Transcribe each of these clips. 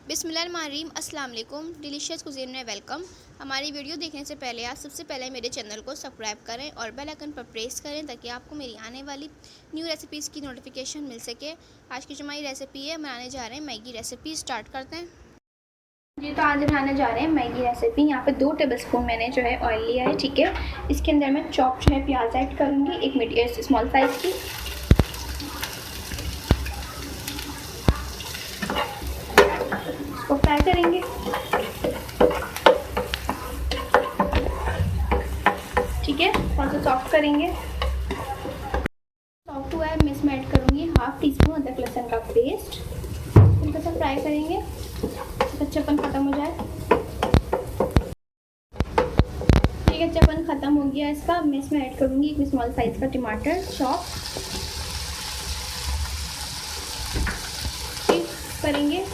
बिस्मिल्लाहिर्रहमानिर्रहीम, अस्सलाम वालेकुम। डिलीशियस कुज़ीन में वेलकम। हमारी वीडियो देखने से पहले आप सबसे पहले मेरे चैनल को सब्सक्राइब करें और बेल आइकन पर प्रेस करें ताकि आपको मेरी आने वाली न्यू रेसिपीज़ की नोटिफिकेशन मिल सके। आज की जो हमारी रेसिपी है, बनाने जा रहे हैं मैगी रेसिपी। स्टार्ट करते हैं जी। तो आज बनाने जा रहे हैं मैगी रेसिपी। यहाँ पे 2 टेबलस्पून मैंने जो है ऑयल लिया है, ठीक है। इसके अंदर मैं चॉप जो है प्याज ऐड करूँगी, एक मीडियम स्मॉल साइज़ की। इसको फ्राई करेंगे। ठीक है, थोड़ा सा सॉफ्ट करेंगे। सॉफ्ट हुआ है, मैं इसमें ऐड करूँगी हाफ टी स्पून अदरक लहसुन का पेस्ट। हल्का सा फ्राई करेंगे, कच्चापन ख़त्म हो जाए। ठीक है, कच्चापन ख़त्म हो गया इसका। मैं इसमें ऐड करूँगी एक स्मॉल साइज़ का टमाटर चॉप करेंगे।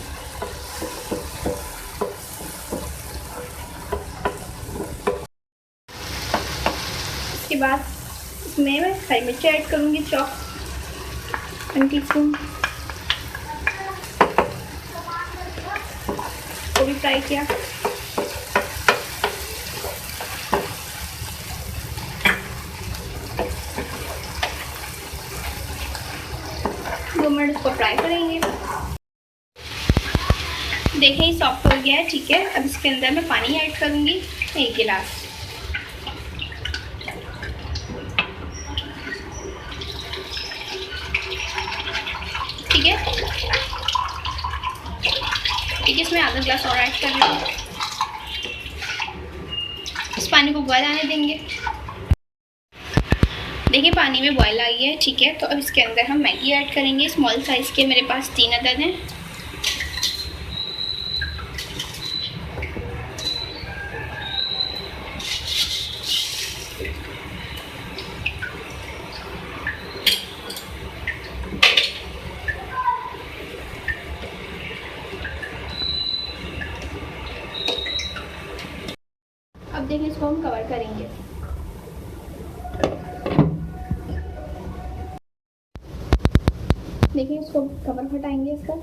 इसके बाद इसमें मैं हरी मिर्च ऐड करूँगी चॉप 1 टीस्पून। वो भी फ्राई किया। दो मिनट इसको फ्राई करेंगे। देखें, ये सॉफ्ट हो गया है, ठीक है। अब इसके अंदर मैं पानी ऐड करूँगी 1 गिलास। ठीक है, इसमें आधा गिलास और ऐड कर रही हूँ। इस पानी को बॉयल आने देंगे। देखिए, पानी में बॉयल आई है, ठीक है। तो अब इसके अंदर हम मैगी ऐड करेंगे। स्मॉल साइज़ के मेरे पास 3 अदद हैं। अब देखिए, इसको हम कवर करेंगे। देखिए, इसको कवर हटाएंगे इसका।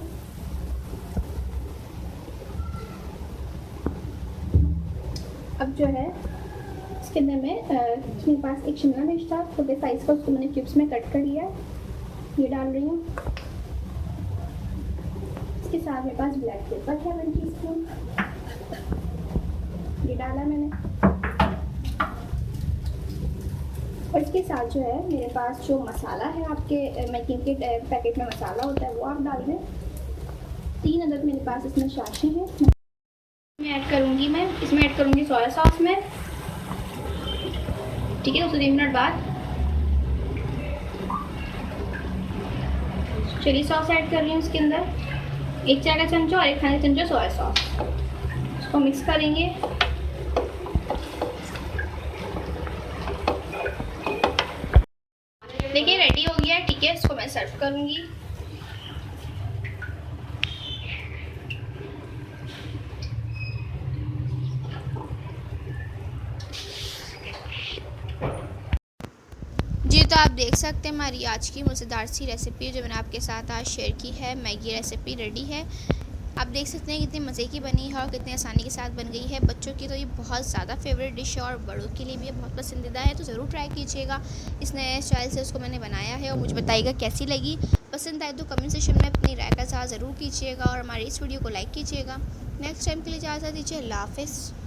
अब जो है इसके अंदर मैं मेरे पास एक शिमला मिर्च था छोटे साइज़ का, उसको मैंने क्यूब्स में कट कर लिया। ये डाल रही हूँ। इसके साथ मेरे पास ब्लैक पेपर है 1 टीस्पून, ये डाला मैंने। और इसके साथ जो है मेरे पास जो मसाला है, आपके मैगी के पैकेट में मसाला होता है, वो आप डाल दें। 3 अदद मेरे पास इसमें शाशे हैं। मैं ऐड करूँगी, मैं इसमें ऐड करूँगी सोया सॉस में। ठीक है, 2 मिनट बाद चिली सॉस ऐड कर रही हूँ इसके अंदर, 1 चाय का चमचा और 1 खाने का चमचा सोया सॉस। इसको मिक्स करेंगे। देखिए, रेडी हो गया है, ठीक है। इसको मैं सर्व करूँगी। जी, तो आप देख सकते हैं हमारी आज की मज़ेदार सी रेसिपी जो मैंने आपके साथ आज शेयर की है। मैगी रेसिपी रेडी है। आप देख सकते हैं कितनी मज़े की बनी है और कितनी आसानी के साथ बन गई है। बच्चों की तो ये बहुत ज़्यादा फेवरेट डिश है और बड़ों के लिए भी बहुत पसंदीदा है, तो ज़रूर ट्राई कीजिएगा। इस नए स्टाइल से उसको मैंने बनाया है और मुझे बताइएगा कैसी लगी। पसंद आए तो कमेंट सेक्शन में अपनी राय का इज़हार ज़रूर कीजिएगा और हमारी इस वीडियो को लाइक कीजिएगा। नेक्स्ट टाइम के लिए इजाज़त दीजिए। अल्लाह हाफ़िज़।